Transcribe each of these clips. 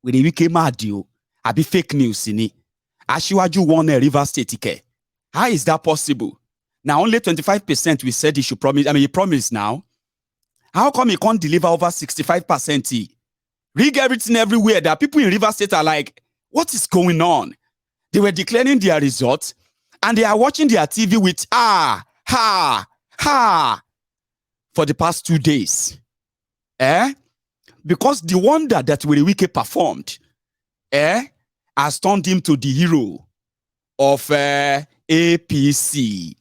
with the wiki madio, I be fake news in it. Asiwaju won a River State ticket. How is that possible? Now only 25% we said he should promise. I mean, he promised now. How come he can't deliver over 65%? Rig everything everywhere. That people in River State are like, what is going on? They were declaring their results and they are watching their TV with for the past 2 days. Because the wonder that Wike performed has turned him to the hero of APC.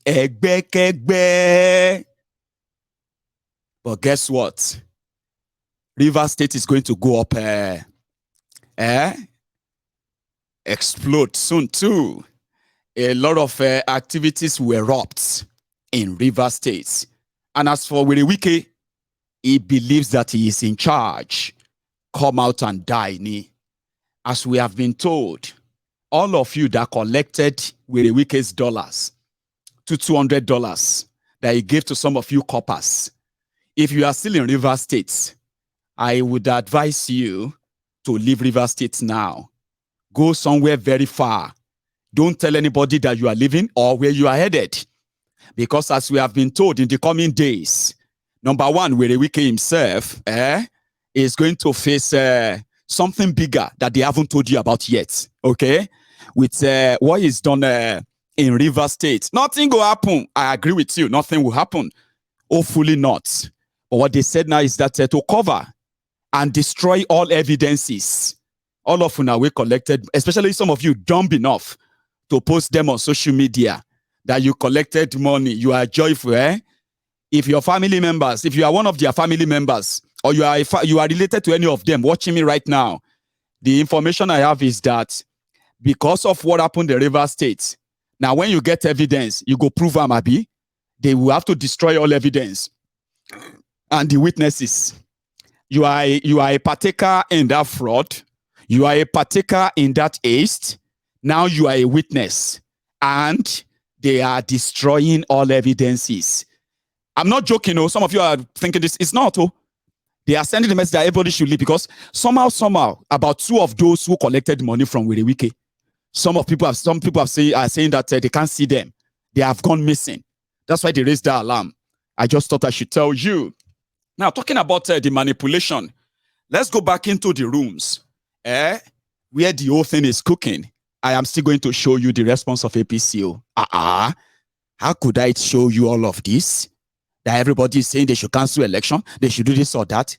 But guess what? River State is going to go up, explode soon too. A lot of activities will erupt in River State. And as for Wike, he believes that he is in charge. Come out and die, ni. As we have been told, all of you that collected Wike's dollars to $200 that he gave to some of you coppers, if you are still in River State, I would advise you to leave River State now. Go somewhere very far. Don't tell anybody that you are leaving or where you are headed. Because as we have been told in the coming days, number one, Wike himself is going to face something bigger that they haven't told you about yet. Okay? With what is done in River State. Nothing will happen. I agree with you. Nothing will happen. Hopefully not. But what they said now is that to cover and destroy all evidences, all of you now we collected, especially some of you dumb enough to post them on social media that you collected money. You are joyful, If your family members, if you are one of their family members, or you are related to any of them watching me right now, the information I have is that because of what happened in River State, now when you get evidence, you go prove Amabi, they will have to destroy all evidence and the witnesses. You are a partaker in that fraud. You are a partaker in that haste. Now you are a witness. And they are destroying all evidences. I'm not joking. Some of you are thinking this. It's not. They are sending the message that everybody should leave because somehow, about two of those who collected money from Wike, some people are saying that they can't see them. They have gone missing. That's why they raised the alarm. I just thought I should tell you. Now, talking about the manipulation, let's go back into the rooms where the whole thing is cooking. I am still going to show you the response of APCO. How could I show you all of this? That everybody is saying they should cancel election, they should do this or that.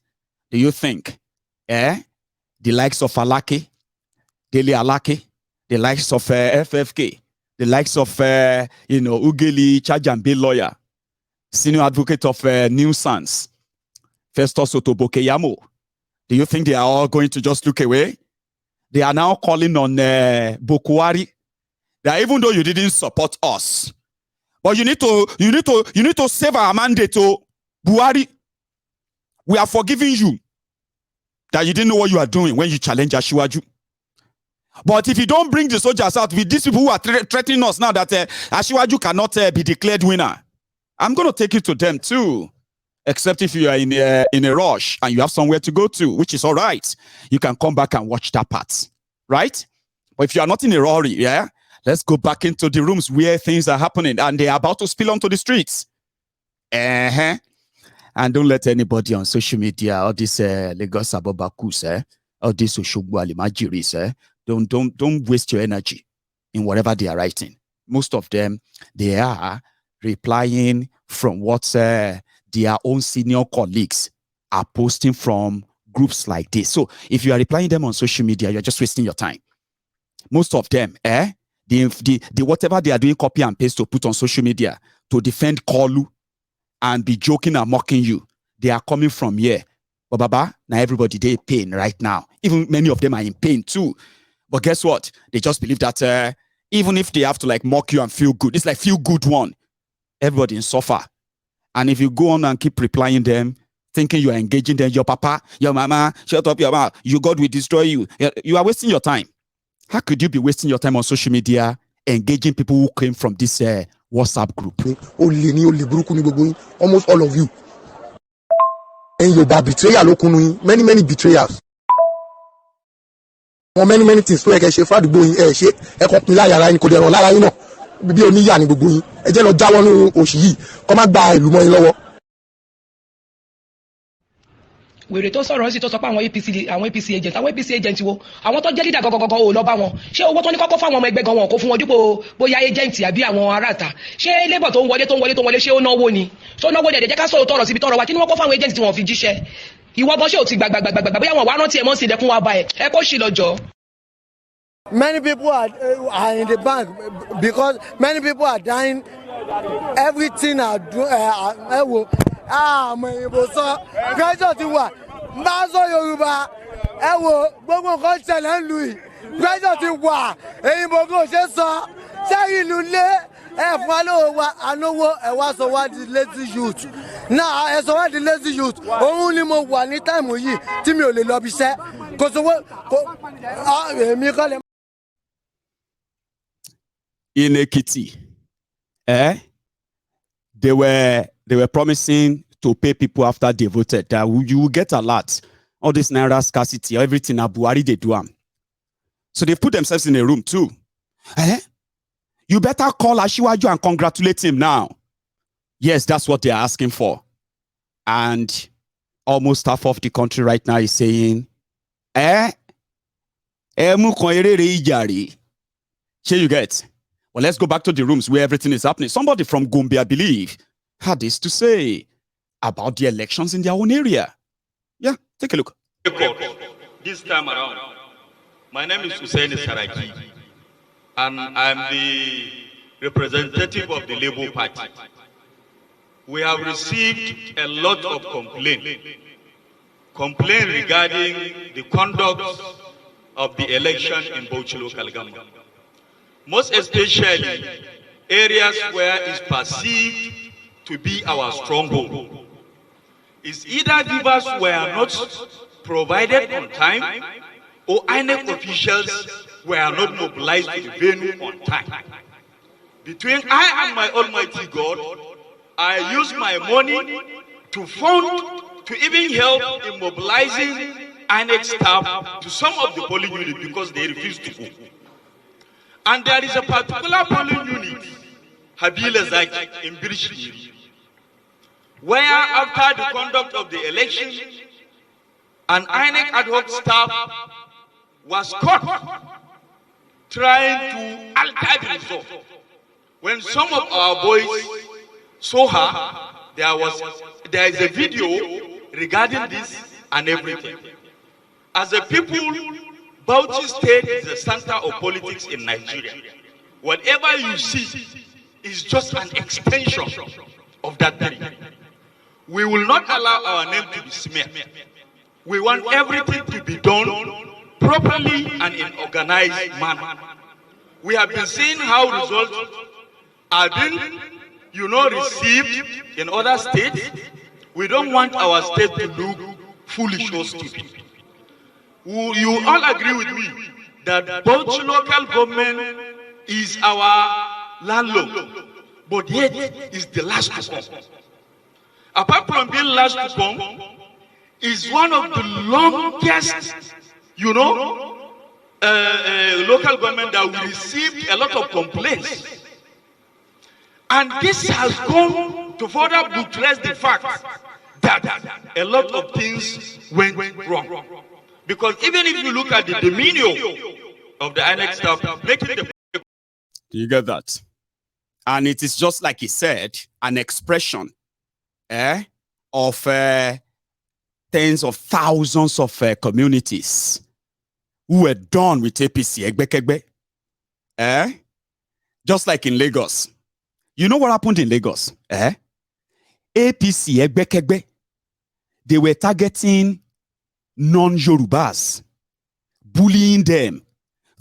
Do you think the likes of Alake, Dele Alake, the likes of FFK, the likes of Ugeli, charge and bail lawyer, senior advocate of Nuisance, Festus Otobokeyamo, do you think they are all going to just look away? They are now calling on Bokwari that even though you didn't support us, but you need to save our mandate to Buhari. We are forgiving you that you didn't know what you are doing when you challenge Asiwaju. But if you don't bring the soldiers out with these people who are threatening us now that Asiwaju cannot be declared winner, I'm going to take you to them too. Except if you are in a rush and you have somewhere to go to, which is all right. You can come back and watch that part, right? But if you are not in a hurry, let's go back into the rooms where things are happening and they are about to spill onto the streets. And don't let anybody on social media, all this Lagos Abobakus, all this Oshogbo Alimajiris, don't waste your energy in whatever they are writing. Most of them, they are replying from what their own senior colleagues are posting from groups like this. So if you are replying them on social media, you're just wasting your time. Most of them, the whatever they are doing, copy and paste to put on social media to defend Kolu and be joking and mocking you, they are coming from here. But Baba, now everybody they in pain right now. Even many of them are in pain too. But guess what? They just believe that even if they have to like mock you and feel good, it's like feel good one. Everybody in suffer. And if you go on and keep replying them, thinking you are engaging them, your papa, your mama, shut up your mouth, you God will destroy you. You are wasting your time. How could you be wasting your time on social media engaging people who came from this WhatsApp group? Almost all of you. And your betrayal, many betrayals. many things tó yẹ kẹ́ ṣe fàdúgbò yín ẹ ṣe ẹ kàn pín láyàrá yín kò dẹ̀rọ̀ lára yín náà bí oníyà ní gbogbo yín ẹ jẹ́ lọ jáwọ́ nínú òṣì yìí kọ́ má gba ìlú mọ́ yín lọ́wọ́. wèrè tó sọ̀rọ̀ sí tó sọ pé àwọn APC agent wo àwọn tó jẹ́ leader gọ́gọ́gọ́ ò lọ bá wọn ṣé owó tó ní kọ́kọ́ fáwọn ọmọ ẹgbẹ́ gan wọn kò fún wọn dípò bóyá agent àbí àwọn aráàta ṣé labour tó ń wọlé ṣé ó náwó ni ṣé ó náwó dẹ̀dẹ̀ jẹ́ ká sọ̀rọ̀ tọrọ síbi tọrọ wa kí ni wọ́n kọ́ fáwọn agent tí wọ́n fi jíṣẹ́ ìwọ gan ṣé ò ti gbàgbàgbàgbà bóyá wọn wá rántí ẹ̀ mọ́ sí ilẹ̀kùn wa bá ẹ kó ṣì lọ́jọ́. Many people are in the bank because many people are dying. Everything are doing. Mo ìbò sọ pressure ti wà bá sọ Yorùbá gbogbo nǹkan ṣẹlẹ̀ ń lu yìí pressure ti wà èyìnbó kò ṣe sọ sẹ́yìn ìlú lé fún alówó wa anówó wá sọ wá di lazy youth náà sọ wá di lazy youth òun ni mo wà ní táìmù yìí tí mi ò lè lọ bí iṣẹ́ kò sówó èmi kọ́ lè. In Ekiti, they were promising to pay people after they voted that you will get a lot. All this naira scarcity, everything Buhari they do. So they put themselves in a room too. You better call Ashiwaju and congratulate him now. Yes, that's what they are asking for. And almost half of the country right now is saying, Here you get. Well, let's go back to the rooms where everything is happening. Somebody from Gombe, I believe, had this to say about the elections in their own area. Yeah, take a look. This time around, my name is Hussein Saraki, and I'm the representative of the Labour Party. We have received a lot of complaints regarding the conduct of the election in Bauchi local government. Most especially areas where it's perceived to be our stronghold. It's either givers were not provided on time or INEC officials were not mobilized to the venue on time. Between I and my Almighty God, I use my money to fund, to even help in mobilizing INEC staff to some of the polling units because they refuse to go. And there is a particular polling unit, Habila Zaki, in British, where after the conduct of the election, an INEC ad hoc staff was caught trying to alter the result. When some of our boys saw her, there is a video regarding this and everything. As a people, Bauchi State is the center of politics in Nigeria. Whatever you see is just an extension of that thing. We will not allow our name to be smeared. We want everything to be done properly and in organized manner. We have been seeing how results are being, received in other states. We don't want our state to look foolish or stupid. You all agree with me that both local government is our landlord, but yet is the last to come. Apart from being last to come, is one of the longest, local government that we received a lot of complaints. And this has gone to further buttress the fact that a lot of things went wrong. Because even if you look at the demeanor of the INEC staff, making the... Do you get that? And it is just like he said, an expression of tens of thousands of communities who were done with APC. Just like in Lagos. You know what happened in Lagos? APC, they were targeting non-Yorubas, bullying them,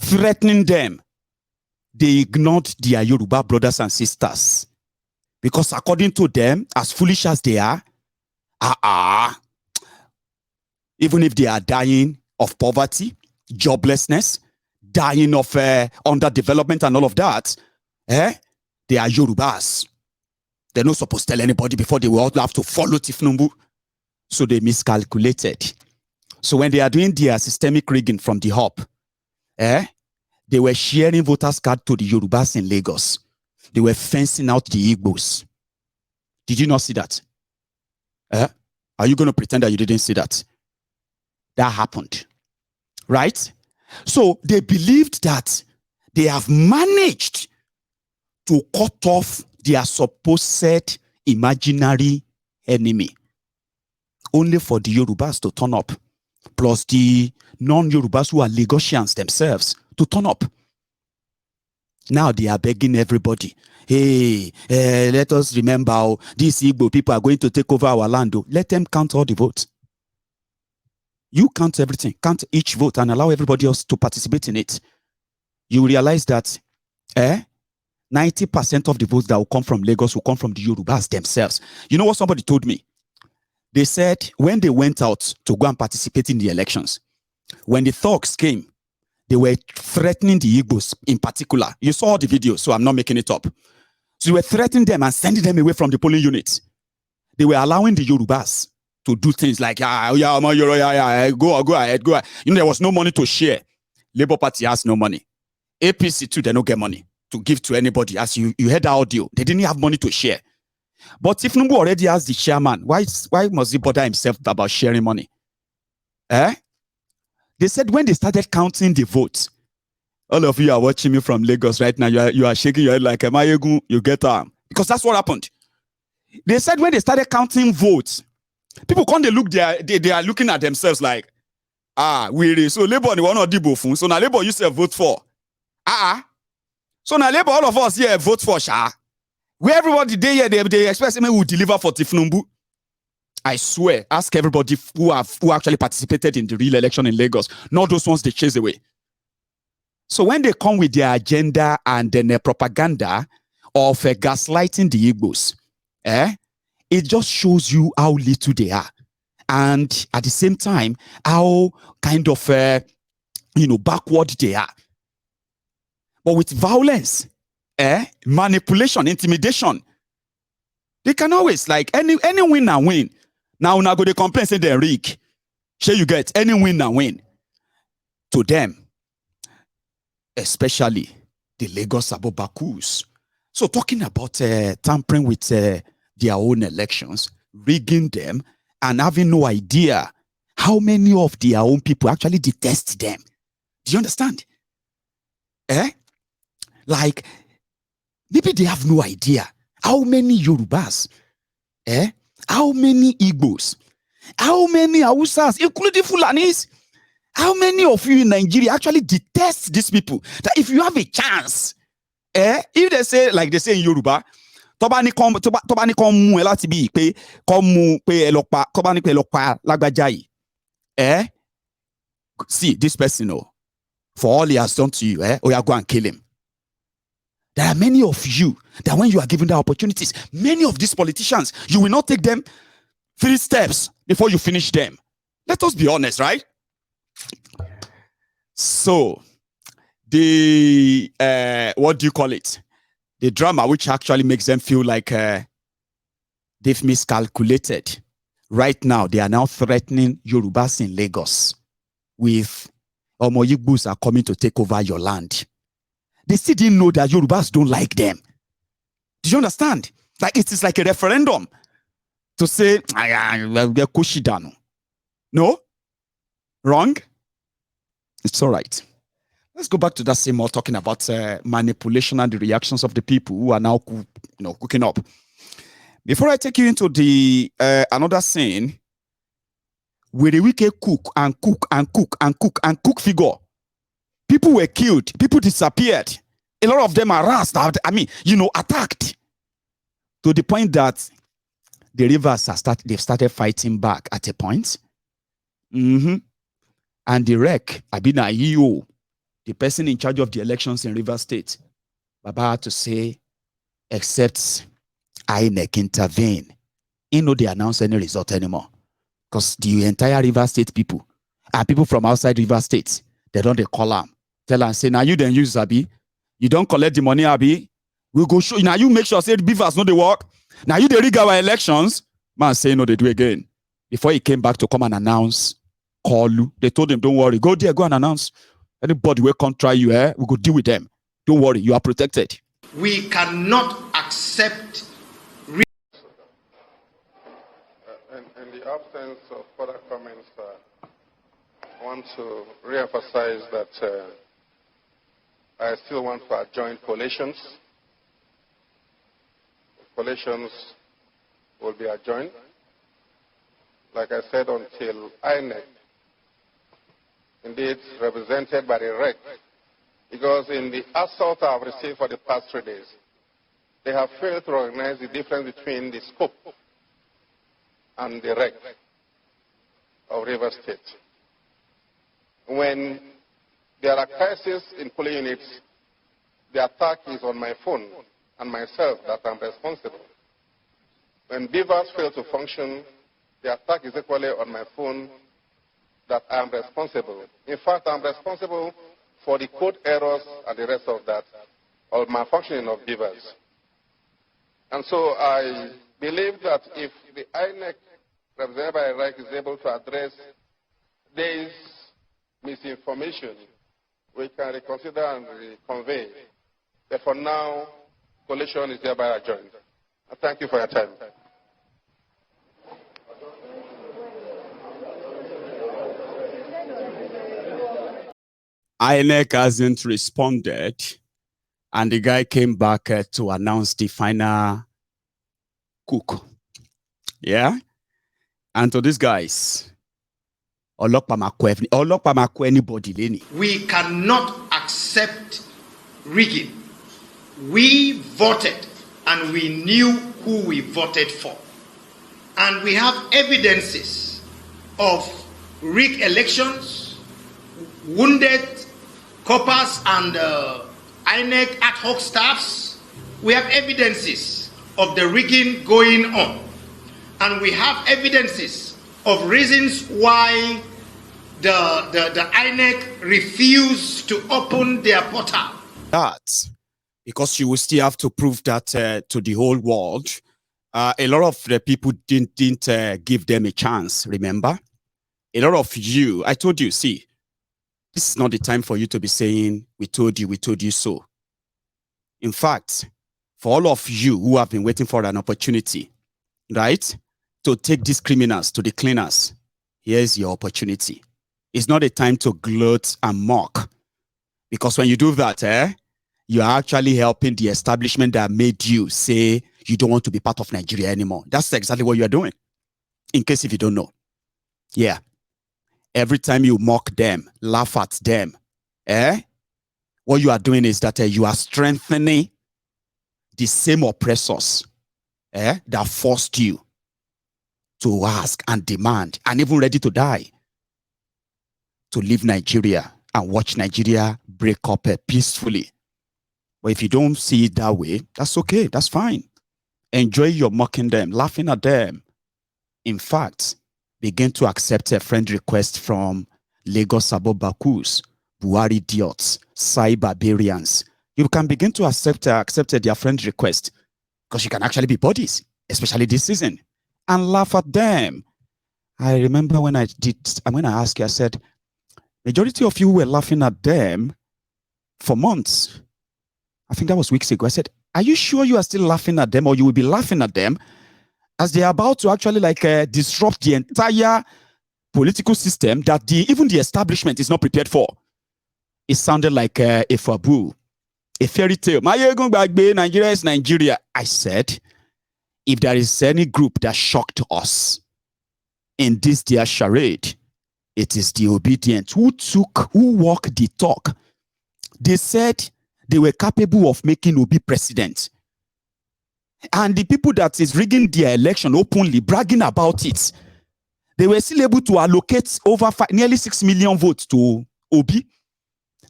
threatening them. They ignored their Yoruba brothers and sisters. Because according to them, as foolish as they are, even if they are dying of poverty, joblessness, dying of underdevelopment and all of that, they are Yorubas. They're not supposed to tell anybody before they will all have to follow Tifnumbu. So they miscalculated. So when they are doing their systemic rigging from the hop, They were sharing voters' card to the Yorubas in Lagos. They were fencing out the Igbos. Did you not see that? Are you going to pretend that you didn't see that? That happened. Right? So they believed that they have managed to cut off their supposed imaginary enemy, only for the Yorubas to turn up, plus the non-Yorubas who are Lagosians themselves to turn up. Now they are begging everybody, hey, let us remember these Igbo people are going to take over our land. Let them count all the votes. You count everything, count each vote and allow everybody else to participate in it. You realize that 90% of the votes that will come from Lagos will come from the Yorubas themselves. You know what somebody told me? They said when they went out to go and participate in the elections, when the thugs came, they were threatening the Igbos in particular. You saw the video, so I'm not making it up. So they were threatening them and sending them away from the polling units. They were allowing the Yorubas to do things like, go ahead. You know, there was no money to share. Labour Party has no money. APC too, they don't get money to give to anybody. As you heard the audio, they didn't have money to share. But if Tinubu already has the chairman, why must he bother himself about sharing money? They said when they started counting the votes, all of you are watching me from Lagos right now, you are shaking your head like, Emayegun, you get because that's what happened. They said when they started counting votes, people come, they are looking at themselves like, so Labour one or Dibo fun, so now Labour you say vote for. So now Labour all of us here vote for Sha. Where everybody they expect me will deliver for Tifnumbu. I swear, ask everybody who actually participated in the real election in Lagos, not those ones they chase away. So when they come with their agenda and then their propaganda of gaslighting the Igbos, it just shows you how little they are. And at the same time, how kind of, backward they are. But with violence, manipulation, intimidation, they can always, like, any win and win. Now go they complain, say they're rig. Sure you get any win and win. To them, especially the Lagos Abobakus. So talking about tampering with their own elections, rigging them, and having no idea how many of their own people actually detest them. Do you understand? Like, maybe they have no idea how many Yorubas, how many Igbos, how many Hausas, including Fulanis, how many of you in Nigeria actually detest these people? That if you have a chance, if they say, like they say in Yoruba, tobani kom mu elati bi pe kom mu pe elopa tobani pe elopa lagbaja yi. See this person, for all he has done to you, or you go and kill him. There are many of you that when you are given the opportunities, many of these politicians, you will not take them 3 steps before you finish them. Let us be honest, right? So, the, what do you call it? The drama, which actually makes them feel like they've miscalculated. Right now, they are now threatening Yorubas in Lagos with Omo Igbos are coming to take over your land. They still didn't know that Yorubas don't like them. Do you understand? Like, it is like a referendum to say, no? Wrong? It's all right. Let's go back to that same more talking about manipulation and the reactions of the people who are now cooking up. Before I take you into the another scene, where the wicked cook and cook and cook and cook and cook figure. People were killed. People disappeared. A lot of them are harassed. Attacked. To the point that the rivers they've started fighting back at a point. And the REC, Abina EO, the person in charge of the elections in Rivers State, Baba had to say, except INEC intervene, they announce any result anymore. Because the entire Rivers State people are people from outside Rivers State. They call them. Tell them, say, now you then use Abi. You don't collect the money, Abi. We go show. Now you make sure, say, the beavers know they work. Now you they rig our elections. Man say, no, they do again. Before he came back to come and announce, call you. They told him, don't worry. Go there, go and announce. Anybody will contra you, we go deal with them. Don't worry, you are protected. We cannot accept. In the absence of further comments, I want to re-emphasize that I still want to adjourn coalitions. Coalitions will be adjourned, like I said, until INEC, indeed represented by the REC, because in the assault I have received for the past 3 days, they have failed to recognize the difference between the scope and the REC of Rivers State. When there are crises in polling units, the attack is on my phone and myself that I'm responsible. When beavers fail to function, the attack is equally on my phone that I'm responsible. In fact, I'm responsible for the code errors and the rest of that, or malfunctioning of beavers. And so I believe that if the INEC represented by REC is able to address this misinformation, we can reconsider and convey. But for now, coalition is hereby adjourned. Thank you for your time. INEC hasn't responded, and the guy came back to announce the final cook. Yeah? And to these guys, anybody. We cannot accept rigging. We voted and we knew who we voted for. And we have evidences of rigged elections, wounded coppers and INEC ad hoc staffs. We have evidences of the rigging going on. And we have evidences of reasons why the INEC refused to open their portal. That, because you will still have to prove that to the whole world. A lot of the people didn't give them a chance, remember? A lot of you, I told you, see, this is not the time for you to be saying, we told you so. In fact, for all of you who have been waiting for an opportunity, right, to take these criminals to the cleaners, here's your opportunity. It's not a time to gloat and mock. Because when you do that, you are actually helping the establishment that made you say you don't want to be part of Nigeria anymore. That's exactly what you are doing. In case if you don't know. Yeah. Every time you mock them, laugh at them, what you are doing is that you are strengthening the same oppressors that forced you to ask and demand and even ready to die to leave Nigeria and watch Nigeria break up peacefully. But if you don't see it that way, that's okay. That's fine. Enjoy your mocking them, laughing at them. In fact, begin to accept a friend request from Lagos Abobakus, Buhari idiots, Sai barbarians. You can begin to accept their friend request because you can actually be buddies, especially this season, and laugh at them. I remember when I asked you, I said, majority of you were laughing at them for months. I think that was weeks ago. I said, are you sure you are still laughing at them, or you will be laughing at them as they are about to actually disrupt the entire political system that even the establishment is not prepared for? It sounded like a faboo, a fairy tale. Nigeria is Nigeria. I said, if there is any group that shocked us in this dear charade, it is the obedient who walked the talk. They said they were capable of making Obi president. And the people that is rigging their election openly, bragging about it, they were still able to allocate over nearly 6 million votes to Obi.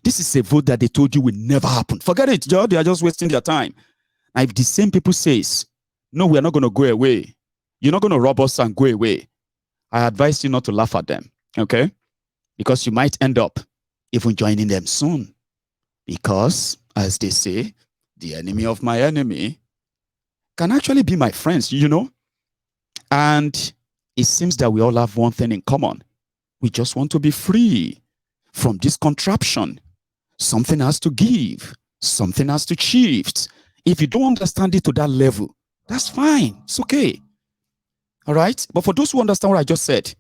This is a vote that they told you will never happen. Forget it, Joe. They are just wasting their time. And if the same people says, no, we are not going to go away, you're not going to rob us and go away, I advise you not to laugh at them, okay? Because you might end up even joining them soon. Because, as they say, the enemy of my enemy can actually be my friends, you know? And it seems that we all have one thing in common. We just want to be free from this contraption Something has to give. Something has to shift. If you don't understand it to that level, that's fine. It's okay. All right? But for those who understand what I just said,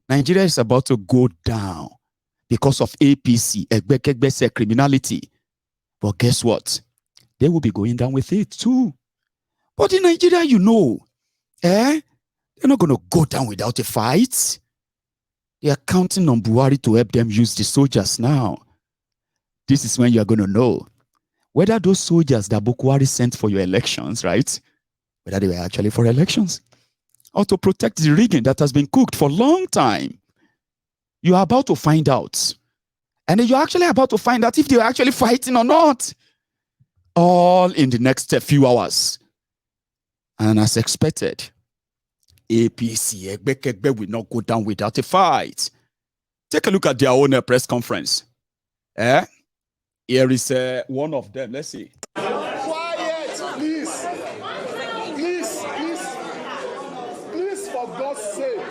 Nigeria is about to go down because of APC, Egbekebese criminality. But guess what? They will be going down with it too. But in Nigeria, they're not going to go down without a fight. They are counting on Buhari to help them use the soldiers now. This is when you're going to know whether those soldiers that Buhari sent for your elections, right? Whether they were actually for elections or to protect the rigging that has been cooked for a long time. You are about to find out. And you're actually about to find out if they're actually fighting or not. All in the next few hours. And as expected, APC, Egbekegbe will not go down without a fight. Take a look at their own press conference. Here is one of them. Let's see. Quiet, please. Please, for God's sake.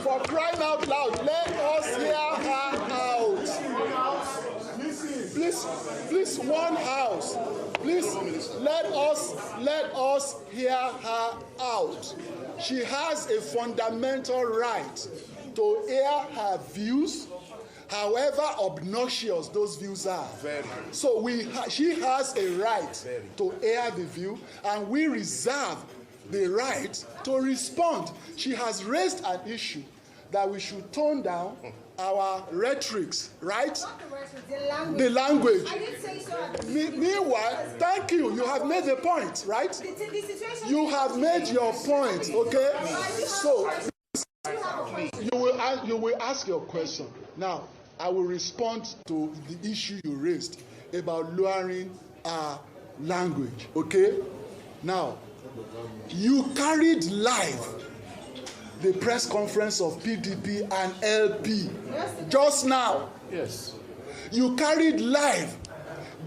For crying out loud, let us hear her out. Please, one house. Please, let us hear her out. She has a fundamental right to air her views, however obnoxious those views are. So she has a right to air the view, and we reserve the right to respond. She has raised an issue that we should tone down our rhetorics, right? The language. I didn't say so. Meanwhile, thank you. You have made a point, right? You have made your point, okay? So you will ask your question. Now, I will respond to the issue you raised about lowering our language, okay? Now, you carried live the press conference of PDP and LP just now. Yes. You carried live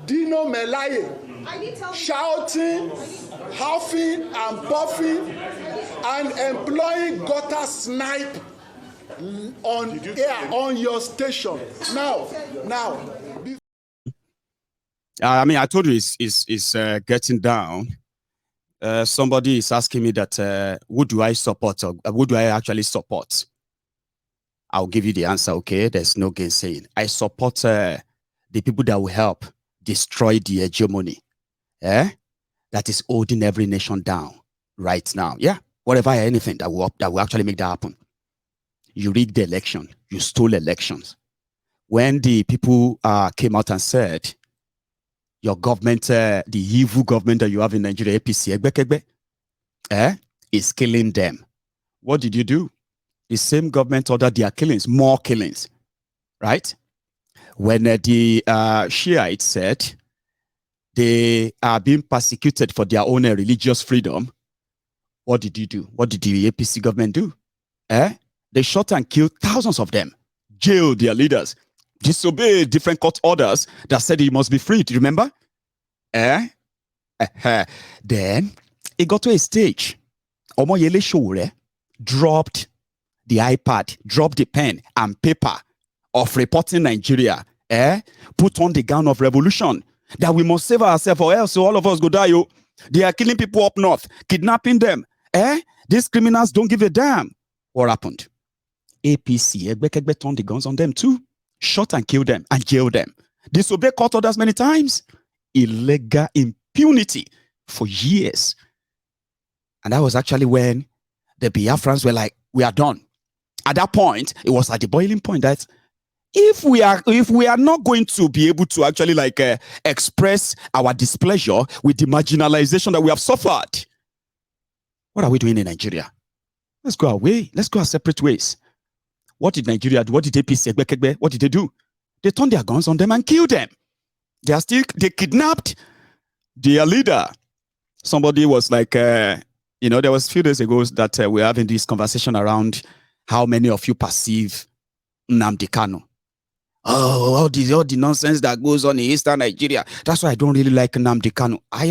Dino Melaye shouting, huffing and puffing and employing gutter snipe on air on your station. Now. I told you it's getting down. Somebody is asking me that who do I support or who do I actually support? I'll give you the answer, okay? There's no gainsaying. I support the people that will help destroy the hegemony that is holding every nation down right now. Yeah, whatever, anything that will actually make that happen. You rigged the election. You stole elections. When the people came out and said, your government, the evil government that you have in Nigeria, APC, Egbekegbe, is killing them. What did you do? The same government ordered their killings, more killings, right? When the Shiites said they are being persecuted for their own religious freedom, what did you do? What did the APC government do? They shot and killed thousands of them, jailed their leaders, disobeyed different court orders that said he must be freed. Remember? Then it got to a stage. Omoyele Sowore dropped the iPad, dropped the pen and paper of reporting Nigeria. Put on the gown of revolution that we must save ourselves or else all of us go die. They are killing people up north, kidnapping them. These criminals don't give a damn. What happened? APC, Egbekegbe turned the guns on them too. Shot and killed them and jailed them. Disobeyed court orders many times. Illegal impunity for years. And that was actually when the Biafrans were like, we are done. At that point, it was at the boiling point that if we are not going to be able to actually express our displeasure with the marginalization that we have suffered, what are we doing in Nigeria? Let's go away. Let's go our separate ways. What did Nigeria do? What did APC, what did they do? They turned their guns on them and killed them. They kidnapped their leader. Somebody was like, there was a few days ago that we were having this conversation around how many of you perceive Nnamdi Kanu. Oh, all the nonsense that goes on in Eastern Nigeria. That's why I don't really like Nnamdi Kanu. I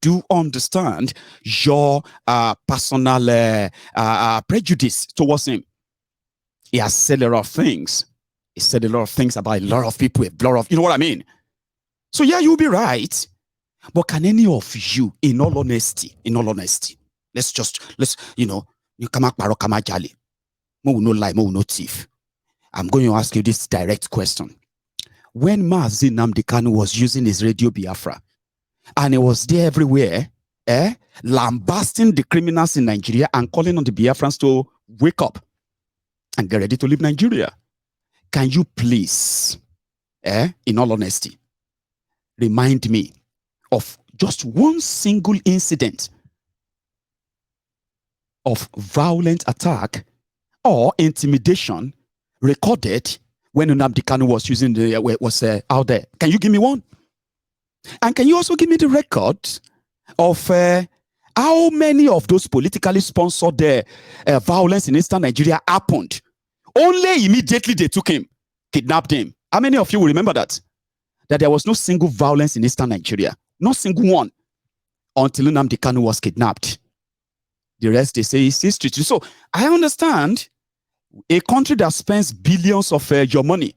do understand your personal prejudice towards him. He has said a lot of things. He said a lot of things about a lot of people, a lot of, you know what I mean? So yeah, you'll be right. But can any of you, in all honesty, let's, you come out kama jali. Mo will no lie, mo will no thief. I'm going to ask you this direct question. When Mazi Nnamdi Kanu was using his Radio Biafra, and he was there everywhere, lambasting the criminals in Nigeria and calling on the Biafrans to wake up and get ready to leave Nigeria, can you please, in all honesty, remind me of just one single incident of violent attack or intimidation recorded when Nnamdi Kanu was using out there? Can you give me one? And can you also give me the record of how many of those politically sponsored violence in Eastern Nigeria happened? Only immediately they took him, kidnapped him. How many of you will remember that? That there was no single violence in Eastern Nigeria. No single one. Until Nnamdi Kanu was kidnapped. The rest, they say, is history. So I understand a country that spends billions of your money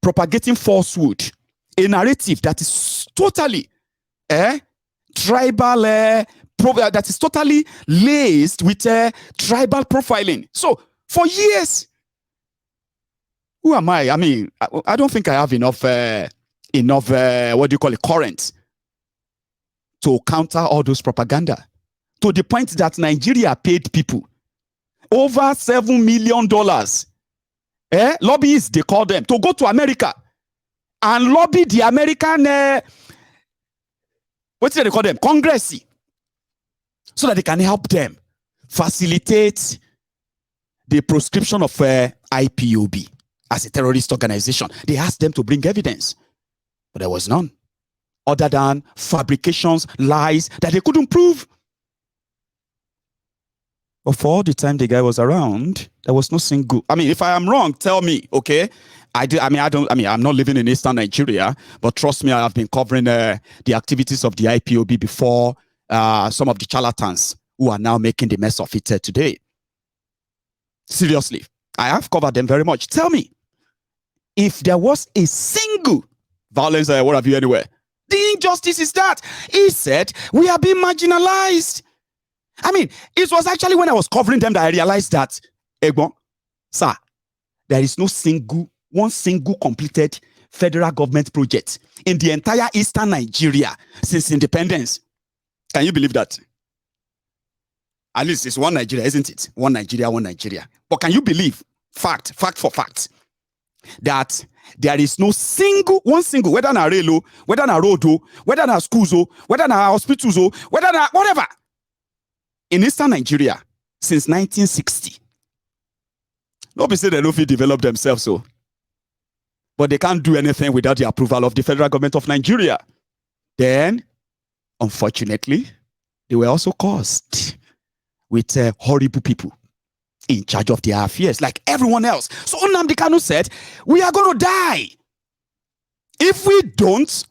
propagating falsehood, a narrative that is totally tribal, that is totally laced with tribal profiling. So for years, who am I? I mean, I don't think I have enough, what do you call it, current to counter all those propaganda. To the point that Nigeria paid people over $7 million, lobbyists, they call them, to go to America and lobby the American, what do they call them, Congress, so that they can help them facilitate the proscription of IPOB as a terrorist organization. They asked them to bring evidence, but there was none other than fabrications, lies that they couldn't prove. But for all the time the guy was around, there was no single. I mean, if I am wrong, tell me, okay? I'm not living in Eastern Nigeria, but trust me, I have been covering the activities of the IPOB before some of the charlatans who are now making the mess of it today. Seriously, I have covered them very much. Tell me, if there was a single violence, what have you anywhere? The injustice is that he said we are being marginalized. I mean, it was actually when I was covering them that I realized that, Egbon, sir, there is no one single completed federal government project in the entire Eastern Nigeria since independence. Can you believe that? At least it's one Nigeria, isn't it? One Nigeria, one Nigeria. But can you believe, fact for fact, that there is no one single, whether na rail, whether na road, whether na schools, whether na hospitals, whether na whatever, in Eastern Nigeria since 1960. Nobody said they don't feel develop themselves, so. But they can't do anything without the approval of the federal government of Nigeria. Then, unfortunately, they were also caused with horrible people in charge of their affairs, like everyone else. So Nnamdi Kanu said, we are going to die if we don't,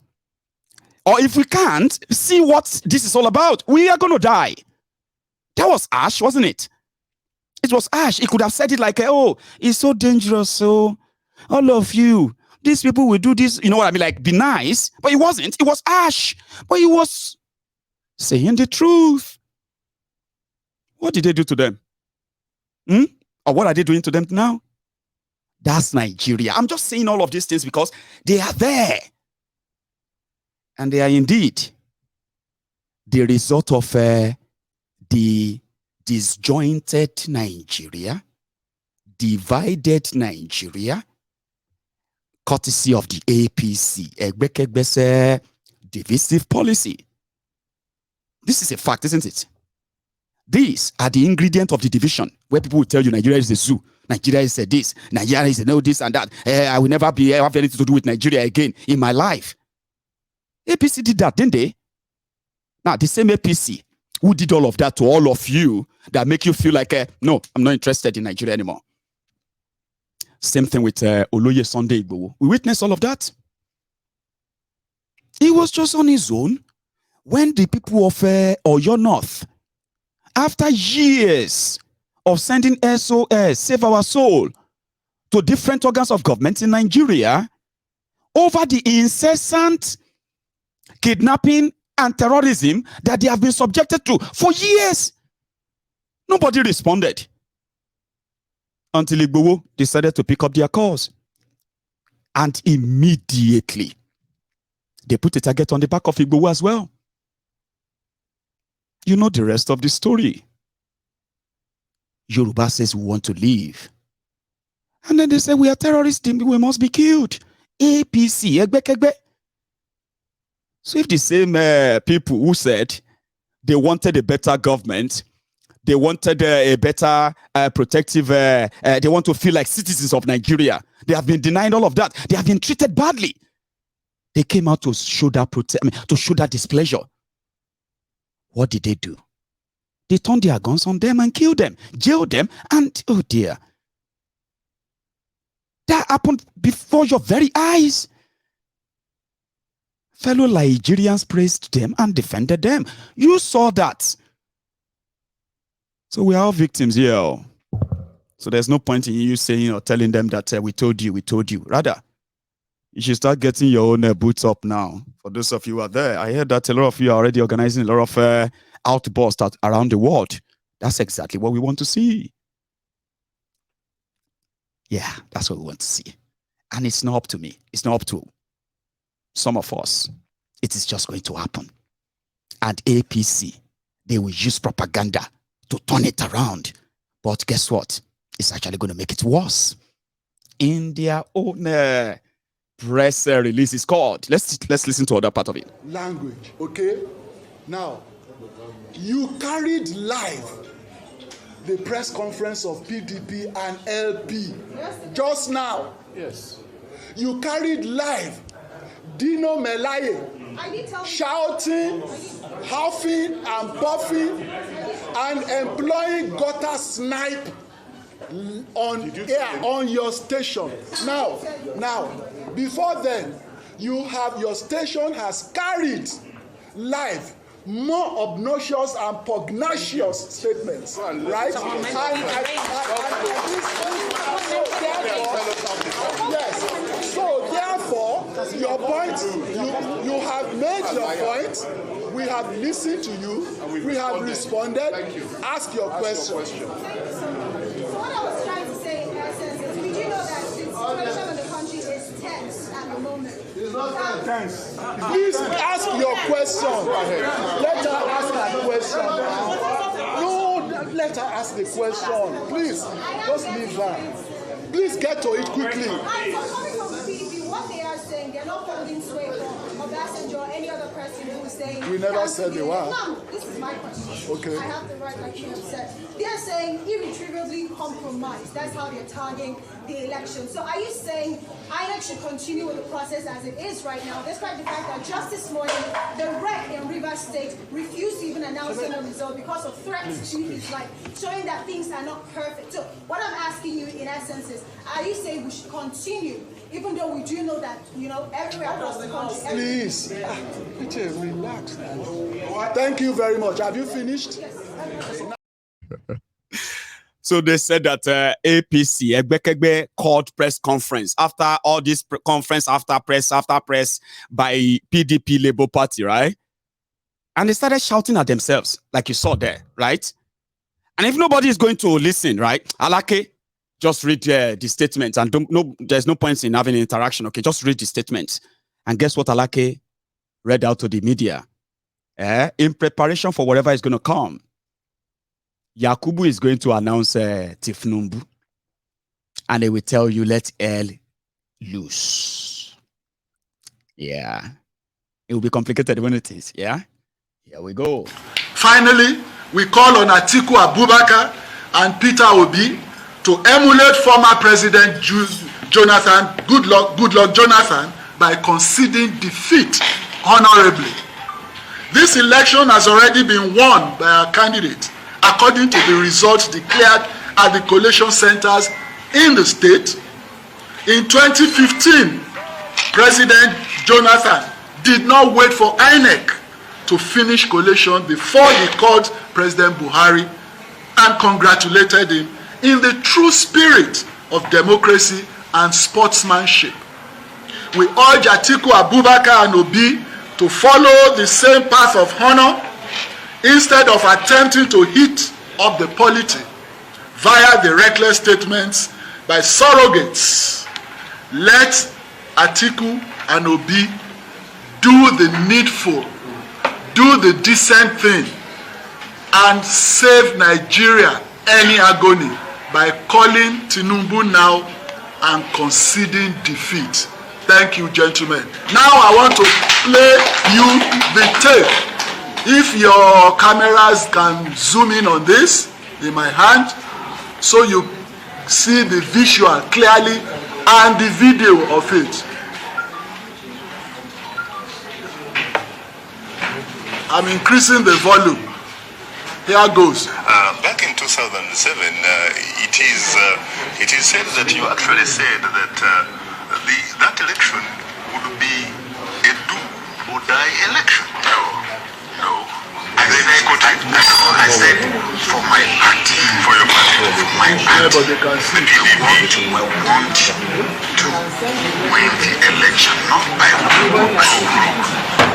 or if we can't see what this is all about. We are going to die. That was harsh, wasn't it? It was harsh. He could have said it like, oh, it's so dangerous. So all of you, these people will do this. You know what I mean? Like, be nice. But it wasn't. It was harsh. But he was saying the truth. What did they do to them? Or what are they doing to them now? That's Nigeria. I'm just saying all of these things because they are there. And they are indeed the result of the disjointed Nigeria, divided Nigeria, courtesy of the APC, divisive policy. This is a fact, isn't it? These are the ingredients of the division, where people will tell you Nigeria is a zoo, Nigeria is a this, Nigeria is a no this and that. I will never have anything to do with Nigeria again in my life. APC did that, didn't they? Now, the same APC who did all of that to all of you that make you feel like, no, I'm not interested in Nigeria anymore. Same thing with Oloye Sunday Igboho. We witnessed all of that. He was just on his own when the people of Oyo North, after years of sending SOS, Save Our Soul, to different organs of government in Nigeria over the incessant kidnapping and terrorism that they have been subjected to for years. Nobody responded until Igboho decided to pick up their cause. And immediately, they put a target on the back of Igboho as well. You know the rest of the story. Yoruba says we want to leave. And then they say we are terrorists, we must be killed. APC, Egbekegbe. So if the same people who said they wanted a better government, they wanted a better protective, they want to feel like citizens of Nigeria, they have been denied all of that. They have been treated badly. They came out to show that to show that displeasure. What did they do? They turned their guns on them and killed them, jailed them, and oh dear. That happened before your very eyes. Fellow Nigerians praised them and defended them. You saw that. So we are all victims here. So there's no point in you saying or telling them that we told you. Rather, you should start getting your own boots up now. For those of you who are there, I heard that a lot of you are already organizing a lot of outbursts around the world. That's exactly what we want to see. Yeah, that's what we want to see. And it's not up to me. It's not up to some of us. It is just going to happen. And APC, they will use propaganda to turn it around. But guess what? It's actually going to make it worse. In their own press release is called. Let's listen to other part of it. Language, okay? Now, you carried live the press conference of PDP and LP just now. Yes. You carried live Dino Melaye shouting, huffing and puffing and employing gutter snipe on air on your station. Now, before then, your station has carried live more obnoxious and pugnacious statements, right? Yes. So therefore, your point, you have made your point. We have listened to you. We have responded. Ask your question. So what I was trying to say in essence is, we do know that the situation in the country is tense at the moment. It's not tense. Please ask your question. Let her ask her question. No, let her ask the question. Please, just leave her. Please get to it quickly. Coming from the PDP, what they are saying, they're not holding sway for Obasanjo or any other person who is saying. We never said they were. No, this is my question. Okay. I have the right, like you have said. They're saying irretrievably compromised. That's how they're tagging the election. So are you saying INEC should continue with the process as it is right now, despite the fact that just this morning, the REC in Rivers State refused to even announce the result because of threats to his life, showing that things are not perfect. So what I'm asking you in essence is, are you saying we should continue, even though we do know that, everywhere across the country... Please, Peter, relax. Thank you very much. Have you finished? Yes. So they said that APC, Egbekegbe, called press conference after all this conference, after press by PDP Labour Party, right? And they started shouting at themselves, like you saw there, right? And if nobody is going to listen, right? Alake, just read the statement, and there's no point in having an interaction, okay? Just read the statement. And guess what Alake read out to the media? In preparation for whatever is going to come, Yakubu is going to announce Tifnumbu, and they will tell you, let L loose. Yeah. It will be complicated when it is, yeah? Here we go. Finally, we call on Atiku Abubakar and Peter Obi to emulate former President Jonathan, Goodluck Jonathan, by conceding defeat honorably. This election has already been won by our candidate, according to the results declared at the collation centers in the state. In 2015, President Jonathan did not wait for INEC to finish collation before he called President Buhari and congratulated him in the true spirit of democracy and sportsmanship. We urge Atiku Abubakar and Obi to follow the same path of honor instead of attempting to heat up the polity via the reckless statements by surrogates. Let Atiku and Obi do the needful, do the decent thing, and save Nigeria any agony by calling Tinubu now and conceding defeat. Thank you, gentlemen. Now I want to play you the tape. If your cameras can zoom in on this in my hand, so you see the visual clearly and the video of it. I'm increasing the volume. Here goes. Back in 2007, it is said that you actually said that that election would be a do or die election. No. I said for my party. For your party. For my party. We want to win the election, not by vote.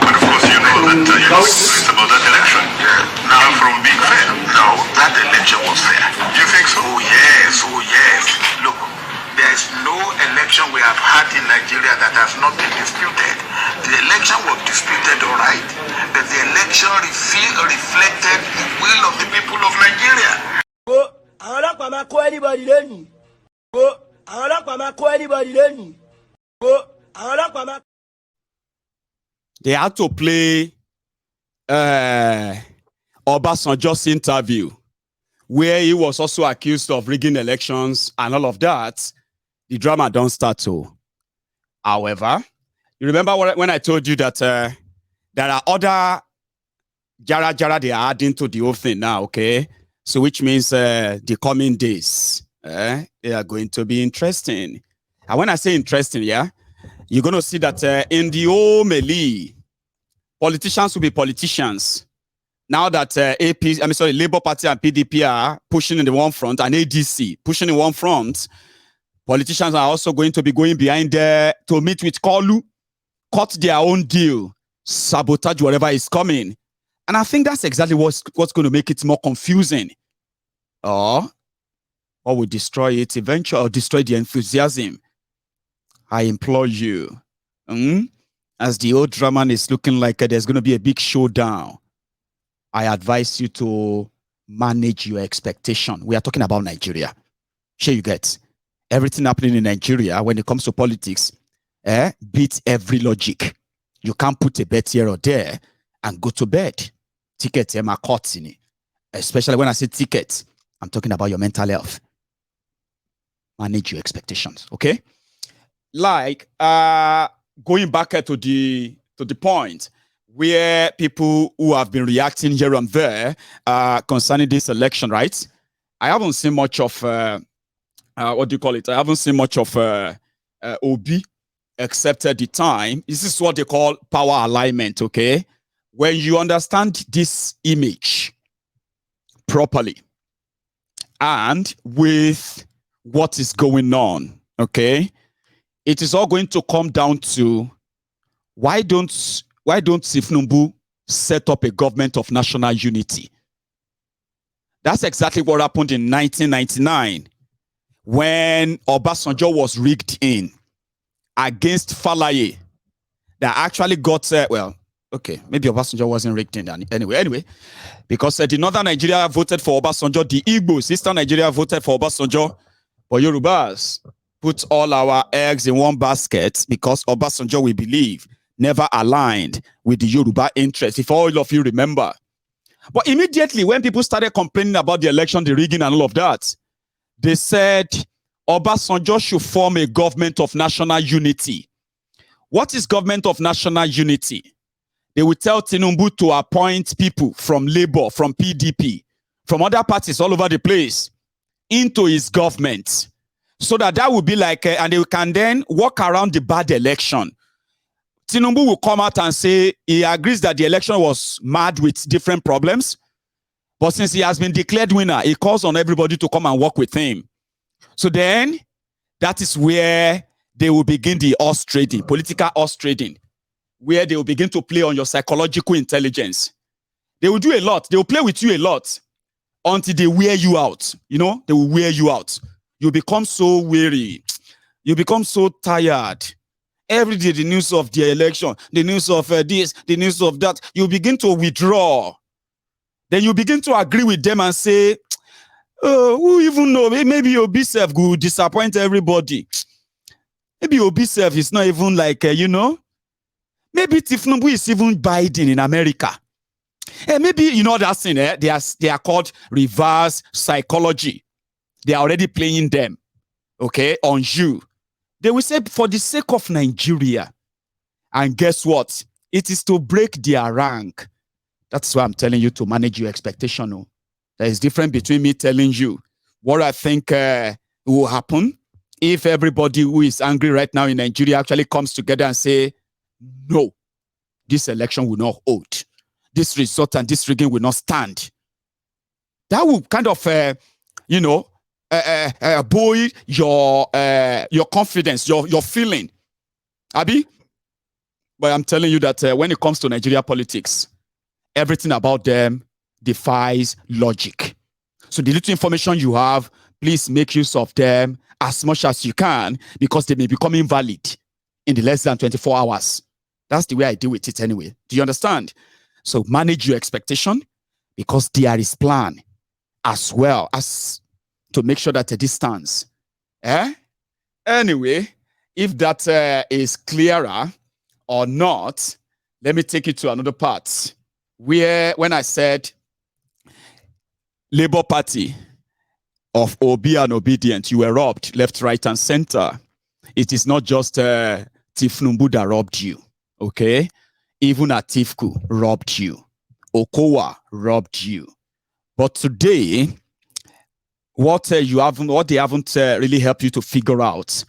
But of course, you know that it's about that election. Now, from being fair. No, that election was fair. You think so? Oh yes. Look, there is no election we have had in Nigeria that has not been disputed. The election was disputed, all right, but the election reflected the will of the people of Nigeria. They had to play Obasanjo's interview, where he was also accused of rigging elections and all of that. The drama don't start to. However, you remember when I told you that there are other jara they are adding to the whole thing now, okay? So which means the coming days, they are going to be interesting. And when I say interesting, yeah, you're going to see that in the whole melee, politicians will be politicians. Now that Labour Party and PDP are pushing in the one front, and ADC pushing in one front, politicians are also going to be going behind there to meet with Kolu, cut their own deal, sabotage whatever is coming. And I think that's exactly what's going to make it more confusing. Or will destroy it eventually, or destroy the enthusiasm. I implore you, as the old drama is looking like there's going to be a big showdown, I advise you to manage your expectation. We are talking about Nigeria. Sure, you get everything happening in Nigeria when it comes to politics, beats every logic. You can't put a bet here or there and go to bed. Ticket, especially when I say ticket, I'm talking about your mental health. Manage your expectations, okay? Like going back to the point where people who have been reacting here and there concerning this election, right? I haven't seen much of what do you call it? I haven't seen much of Obi, except at the time. This is what they call power alignment, okay? When you understand this image properly and with what is going on, okay, it is all going to come down to why don't Tinubu set up a government of national unity? That's exactly what happened in 1999 when Obasanjo was rigged in against Falaye. That actually got okay, maybe Obasanjo wasn't rigged in anyway, because the Northern Nigeria voted for Obasanjo, the Igbos, Eastern Nigeria voted for Obasanjo, but Yorubas put all our eggs in one basket because Obasanjo, we believe, never aligned with the Yoruba interest, if all of you remember. But immediately when people started complaining about the election, the rigging and all of that, they said Obasanjo should form a government of national unity. What is government of national unity? They will tell Tinubu to appoint people from Labour, from PDP, from other parties all over the place into his government. So that will be like, and they can then walk around the bad election. Tinubu will come out and say he agrees that the election was mad with different problems. But since he has been declared winner, he calls on everybody to come and work with him. So then that is where they will begin the horse trading, political horse trading, where they will begin to play on your psychological intelligence. They will do a lot. They will play with you a lot until they wear you out. You know, they will wear you out. You become so weary. You become so tired. Every day, the news of the election, the news of this, the news of that, you begin to withdraw. Then you begin to agree with them and say, oh, who even know? Maybe Obi self will disappoint everybody. Maybe Obi self is not even like, you know, maybe Tifnubu is even Biden in America. Maybe, you know, that thing, they are called reverse psychology. They are already playing them, okay, on you. They will say, for the sake of Nigeria. And guess what? It is to break their rank. That's why I'm telling you to manage your expectation. Oh. There is difference between me telling you what I think will happen if everybody who is angry right now in Nigeria actually comes together and say, no, this election will not hold. This result and this rigging will not stand. That will kind of, you know, buoy your confidence, your feeling. Abi? But I'm telling you that when it comes to Nigeria politics, everything about them defies logic. So the little information you have, please make use of them as much as you can, because they may become invalid in the less than 24 hours. That's the way I deal with it anyway. Do you understand? So manage your expectation, because there is plan as well as to make sure that this stands. Anyway, if that is clearer or not, let me take you to another part where, when I said Labour Party of Obi and Obedient, you were robbed left, right, and center. It is not just Tifnubu that robbed you, okay? Even Atifku robbed you. Okowa robbed you. But today, what they haven't really helped you to figure out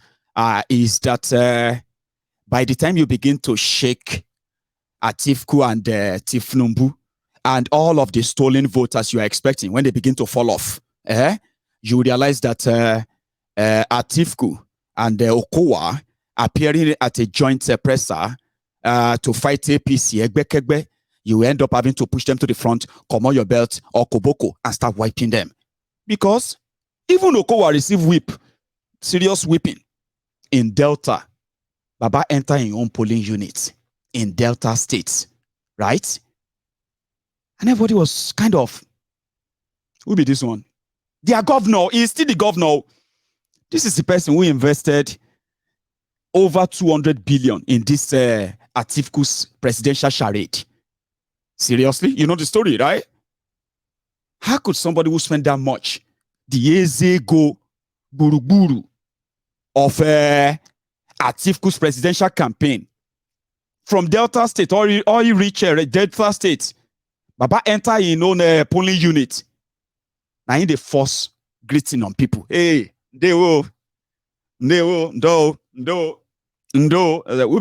is that by the time you begin to shake Atifku and Tifnubu and all of the stolen voters you are expecting, when they begin to fall off, you realize that Atifku and Okowa appearing at a joint presser to fight APC, you end up having to push them to the front, come on your belt or koboko, and start wiping them. Because even Okowa received whip, serious whipping in Delta. Baba enter in own polling unit in Delta State, right? And everybody was kind of, who be this one? Their governor, he is still the governor. This is the person who invested over 200 billion in this Atifku's presidential charade. Seriously? You know the story, right? How could somebody who spent that much, the Ezego Buruburu of Atifku's presidential campaign from Delta State, or he reach Delta State, Baba enter in own polling unit. Now in the force greeting on people. Hey, who be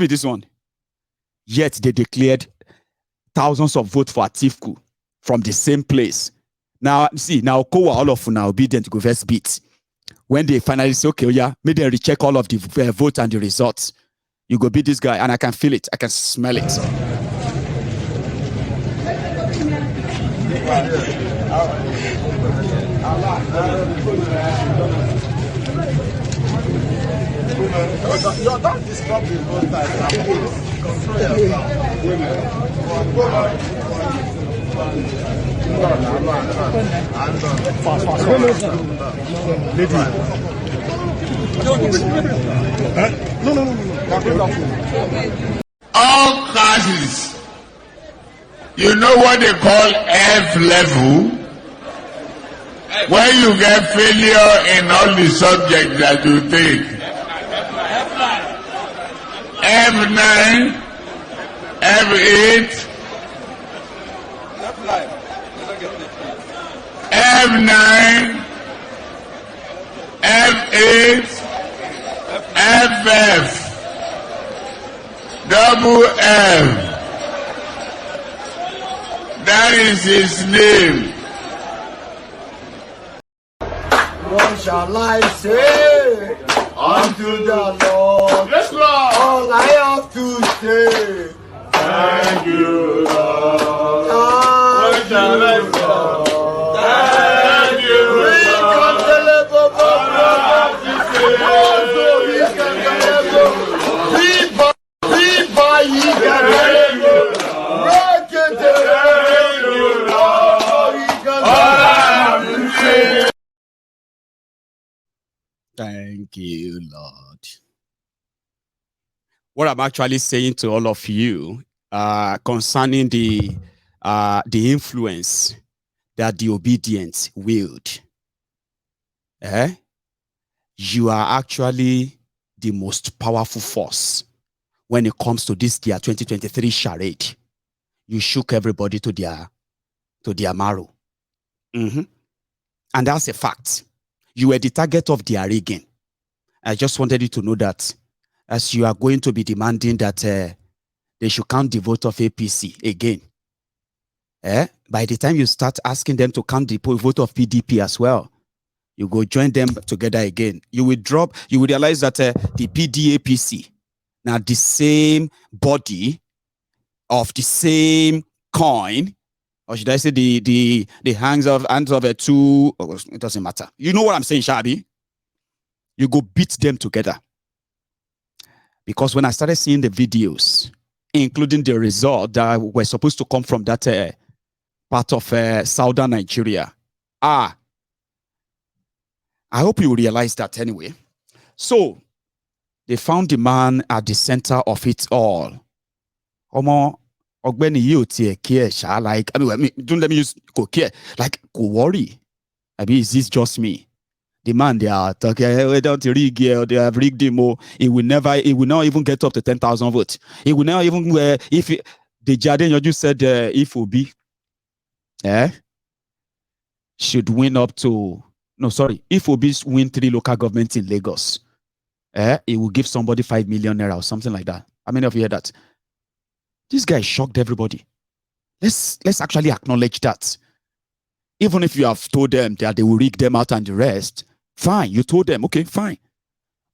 this one? Yet they declared thousands of votes for Atifku from the same place. Now, see, now Kowa, all of now obedient to go first beat. When they finally say, okay, yeah, maybe they recheck all of the votes and the results. You go beat this guy, and I can feel it. I can smell it. Don't disturb the voters. Control All classes, you know what they call F level? When you get failure in all the subjects that you take. F9, F8, F9, F8, FF, double F. That is his name. What shall I say? unto the Lord. Yes, Lord. All I have to say, Thank you, Lord. thank shall I you, say? Lord. Thank you, We can celebrate, Thank you, Lord. What I'm actually saying to all of you concerning the influence that the obedient wield, you are actually the most powerful force when it comes to this year 2023 charade. You shook everybody to their marrow. And that's a fact. You were the target of their rigging. I just wanted you to know that as you are going to be demanding that they should count the vote of APC again. By the time you start asking them to count the vote of PDP as well, you go join them together again. You will realize that the PDAPC, now the same body of the same coin, or should I say the hands of a two, it doesn't matter. You know what I'm saying, Shabi? You go beat them together. Because when I started seeing the videos, including the result that were supposed to come from that part of southern Nigeria, I hope you realize that anyway. So, they found the man at the center of it all. Like, don't let me use care. Like, go worry. I mean, is this just me? The man they are talking, they have rigged him. It will not even get up to 10,000 votes. It will not even, if the Jardine you just said, if Obi should win up to, no, sorry, if Obi win 3 local governments in Lagos, it will give somebody 5 million naira or something like that. How many of you heard that? This guy shocked everybody. Let's actually acknowledge that. Even if you have told them that they will rig them out and the rest, fine, you told them, okay, fine.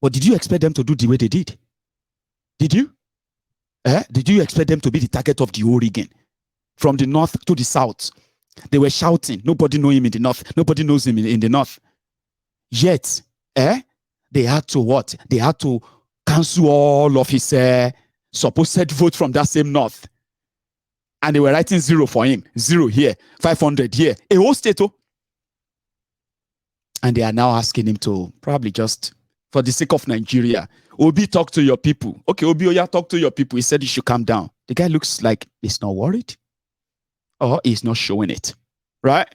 But did you expect them to do the way they did? Did you? Did you expect them to be the target of the whole rigging? From the north to the south. They were shouting. Nobody knows him in the north. Nobody knows him in the north. Yet, they had to what? They had to cancel all of his supposed vote from that same north. And they were writing 0 for him. 0 here, 500 here. A whole state. And they are now asking him to probably just, for the sake of Nigeria, Obi, talk to your people. Okay, Obi, Oya, talk to your people. He said he should calm down. The guy looks like he's not worried. Or he's not showing it. Right?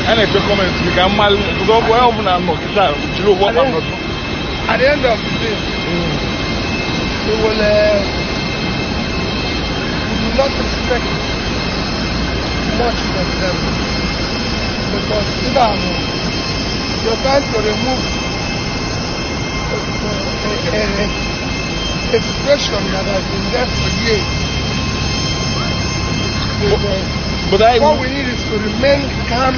And if you comment, you can mal go well when I'm not what I'm not. At the end of the day, we will not expect much from them because you're trying to remove a situation that has been there for years. But what we need is to remain calm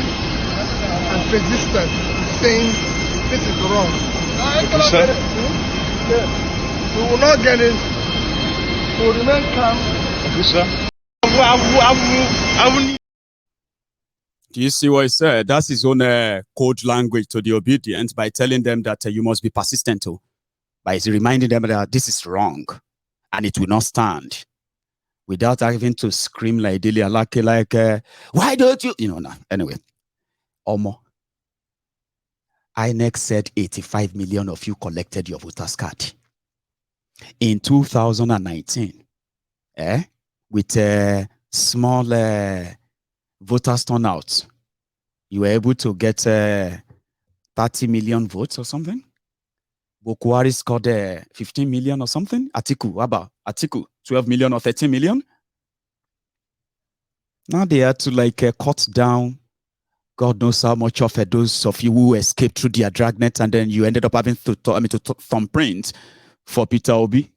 and persistent, saying this is wrong. We will not get it. We will remain calm. Do you see what he said? That's his own code language to the obedient by telling them that you must be persistent to, by reminding them that this is wrong and it will not stand. Without having to scream like Delia like why don't you? Nah. Anyway, Omo. INEC said 85 million of you collected your voters card. In 2019, with a small voters turnout, you were able to get 30 million votes or something. Bokwari scored 15 million or something. Atiku, 12 million or 13 million. Now they had to cut down God knows how much of those of you who escaped through their dragnet and then you ended up having to thumbprint for Peter Obi.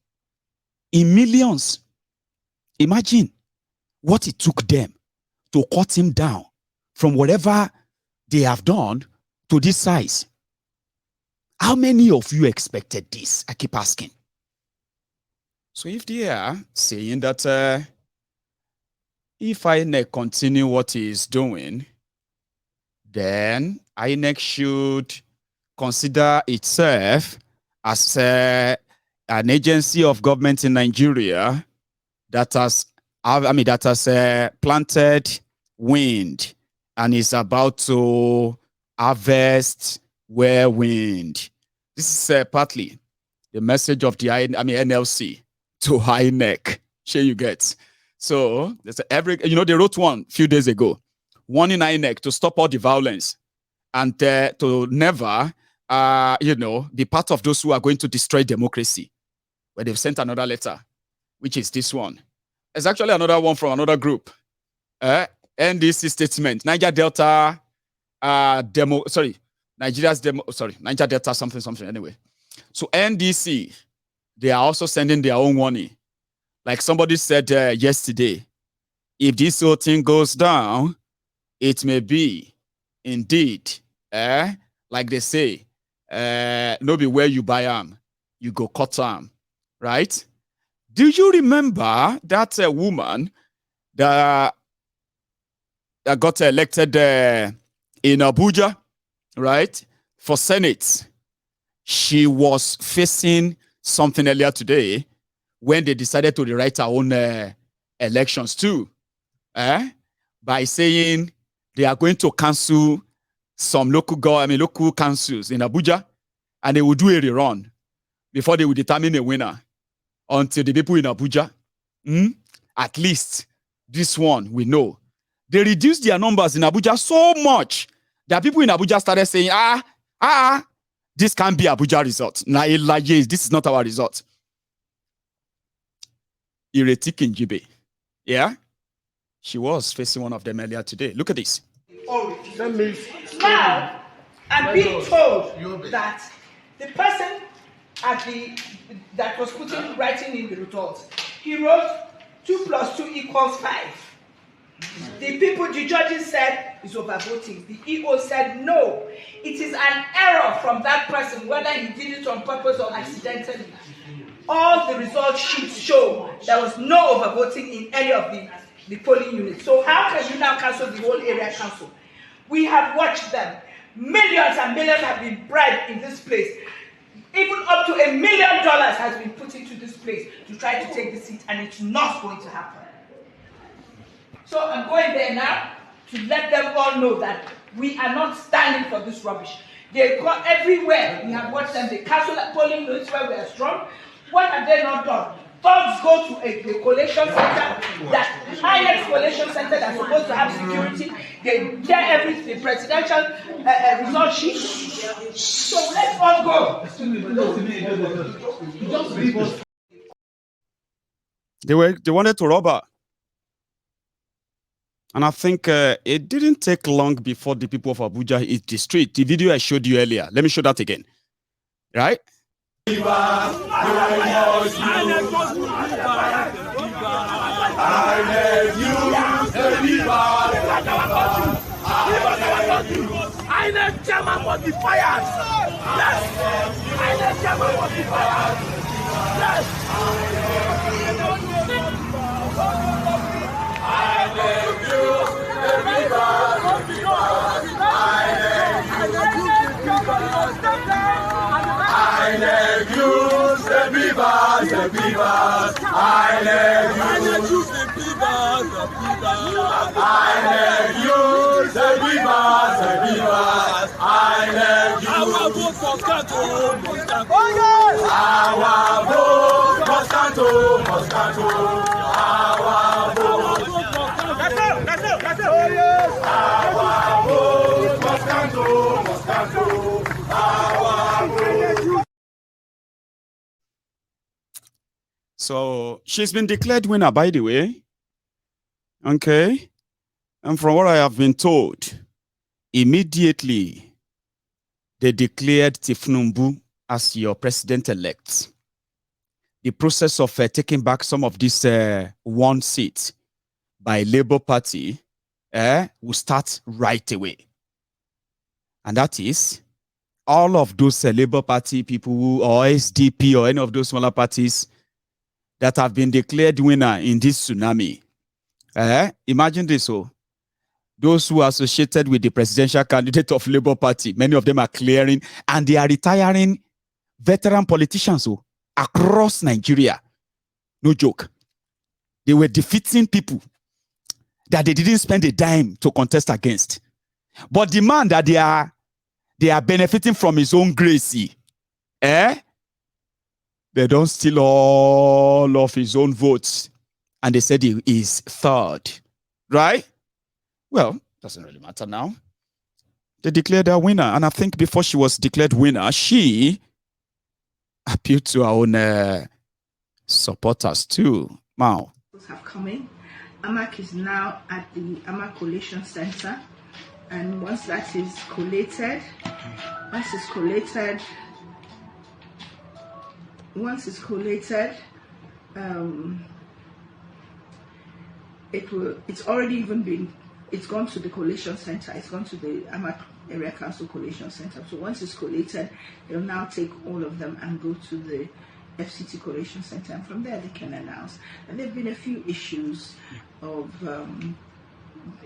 In millions. Imagine what it took them to cut him down from whatever they have done to this size. How many of you expected this? I keep asking. So if they are saying that if INEC continue what he is doing, then INEC should consider itself as an agency of government in Nigeria that has, planted wind and is about to harvest where wind. This is partly the message of the NLC to INEC. Sure you get. So there's they wrote one a few days ago, warning INEC to stop all the violence and to never, be part of those who are going to destroy democracy. But they've sent another letter, which is this one. There's actually another one from another group. NDC statement, Niger Delta Niger Delta something anyway. So NDC, they are also sending their own warning. Like somebody said yesterday, if this whole thing goes down, it may be indeed, like they say, no be where you buy arm, you go cut arm, right? Do you remember that woman that got elected in Abuja, right, for Senate? She was facing something earlier today when they decided to rewrite her own elections too, by saying they are going to cancel some local councils in Abuja, and they will do a rerun before they will determine a winner. Until the people in Abuja, at least this one we know, they reduced their numbers in Abuja so much that people in Abuja started saying, this can't be Abuja result. This is not our result. Ireti Kinjibe, yeah, she was facing one of them earlier today. Look at this. Now, I'm being told that the person that was writing in the results, he wrote 2 + 2 = 5. The judges said it's overvoting. The EO said no. It is an error from that person, whether he did it on purpose or accidentally. All the results sheets show there was no overvoting in any of the polling units. So how can you now cancel the whole area council? We have watched them. Millions and millions have been bribed in this place. Even up to $1 million has been put into this place to try to take the seat, and it's not going to happen. So I'm going there now to let them all know that we are not standing for this rubbish. They go everywhere. We have watched them. They cancel polling units where we are strong. What have they not done? Thugs go to a collation center, that INEC collation center that's supposed to have security. They tear everything, presidential result sheet. So let's all go. They wanted to rob her. And I think it didn't take long before the people of Abuja hit the street. The video I showed you earlier. Let me show that again. Right? INEC chairman must be fired. Yes. INEC chairman must be fired. Yes. INEC use the beavers, the beavers. INEC use the beavers, the beavers. INEC use the beavers, the beavers. INEC use. Our vote for Moscato, Moscato. Our vote Moscato, Moscato. Our vote Moscato. That's it. Oh yes. Our vote Moscato, Moscato. Our vote. So she's been declared winner, by the way. Okay. And from what I have been told, immediately they declared Tifnumbu as your president-elect. The process of taking back some of this one seat by Labour Party will start right away. And that is all of those Labour Party people or SDP or any of those smaller parties that have been declared winner in this tsunami. Imagine this. Those who are associated with the presidential candidate of Labour Party, many of them are clearing and they are retiring veteran politicians across Nigeria. No joke. They were defeating people that they didn't spend a dime to contest against. But the man that they are benefiting from his own grace, they don't steal all of his own votes. And they said he is third. Right? Well, doesn't really matter now. They declared her winner. And I think before she was declared winner, she appealed to her own supporters too. Wow. Have come in. INEC is now at the INEC Collation Center. And once that is collated, it's gone to the collation center. It's gone to the INEC Area Council Collation Center. So once it's collated, they'll now take all of them and go to the FCT Collation Center, and from there they can announce. And there have been a few issues of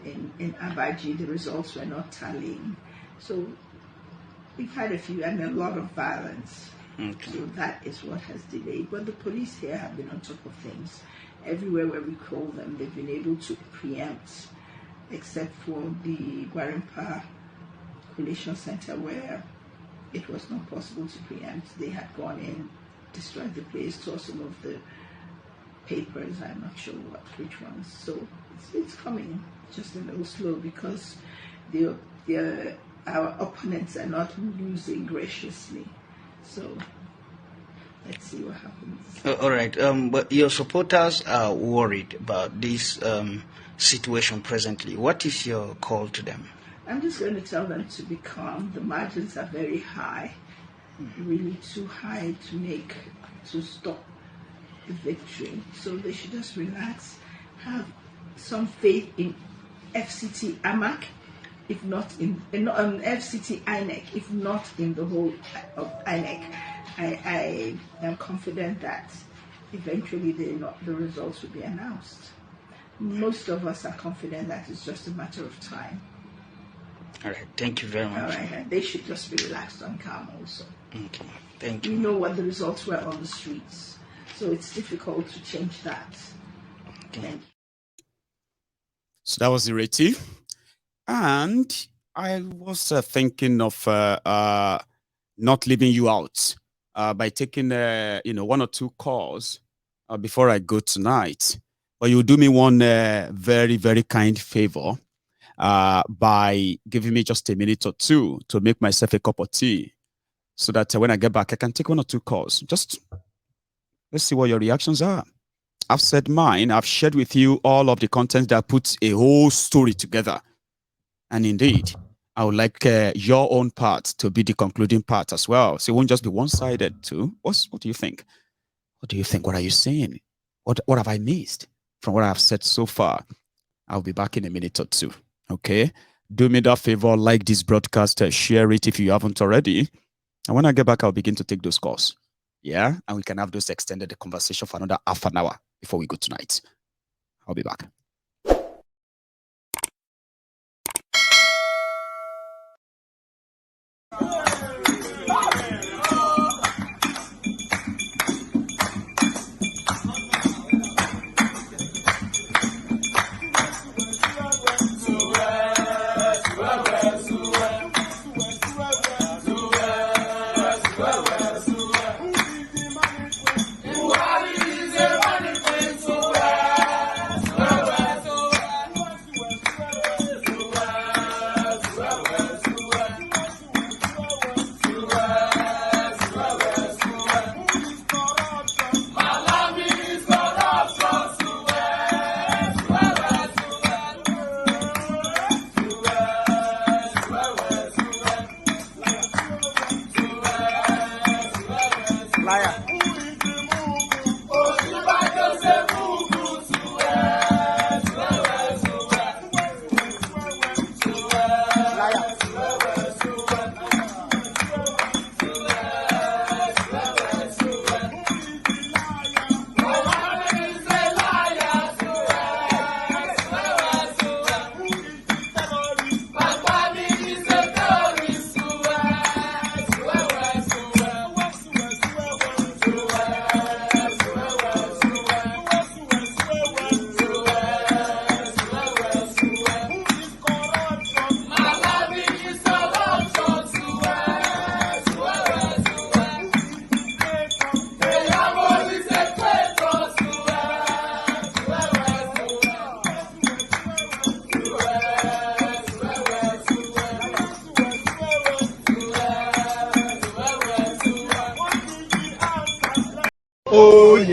in Abaji, the results were not tallying. So we've had a few, and a lot of violence. Okay. So that is what has delayed. But the police here have been on top of things. Everywhere where we call them, they've been able to preempt, except for the Gwarimpa Collation Center where it was not possible to preempt. They had gone in, destroyed the place, tore some of the papers, I'm not sure which ones. So it's coming just a little slow because our opponents are not losing graciously. So let's see what happens. All right, but your supporters are worried about this situation presently. What is your call to them? I'm just going to tell them to be calm. The margins are very high, really too high to stop the victory. So they should just relax, have some faith in FCT INEC, if not in FCT INEC, if not in the whole of INEC. I am confident that eventually the results will be announced. Most of us are confident that it's just a matter of time. All right, thank you very much. All right, and they should just be relaxed and calm also. Okay, thank you. We know what the results were on the streets, so it's difficult to change that. Okay. Thank you. So that was the narrative. And I was thinking of not leaving you out by taking one or two calls before I go tonight. But you do me one very, very kind favor by giving me just a minute or two to make myself a cup of tea so that when I get back, I can take one or two calls. Just let's see what your reactions are. I've said mine. I've shared with you all of the content that puts a whole story together. And indeed, I would like your own part to be the concluding part as well. So it won't just be one-sided too. What do you think? What do you think? What are you saying? What have I missed from what I've said so far? I'll be back in a minute or two. Okay? Do me that favor, like this broadcast, share it if you haven't already. And when I get back, I'll begin to take those calls. Yeah? And we can have those extended conversation for another half an hour before we go tonight. I'll be back.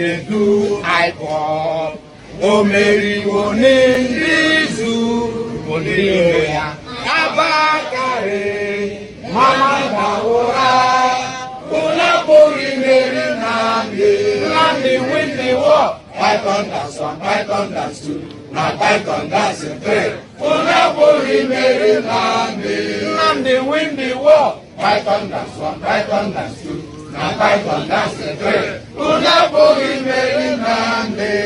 Oyedu Ipop. Omeri Onendizu. Oniya. Abakare. Mama Daora. Unapori Meri Nandi. Nandi win the war. Python that's one, Python that's two. Now Python that's a three. Unapori Meri Nandi. Nandi win the war. Python that's one, Python that's two. Now Python that's a three. Unapori Meri Nandi.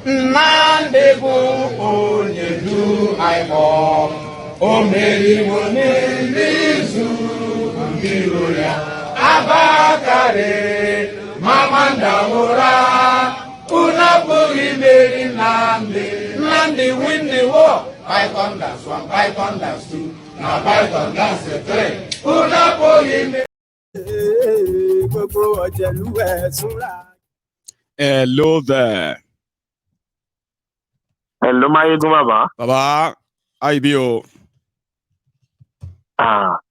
Nandi go Oyedu Ipop. Omeri Onendizu. Biroya. Abakare. Mama Daora. Unapori Meri Nandi. Nandi win the war. Python that's one, Python that's two. Now Python that's a three. Unapori Meri. Hello there. Hello, Mayegun Baba. Baba, how you be?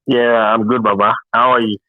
Yeah, I'm good, Baba. How are you?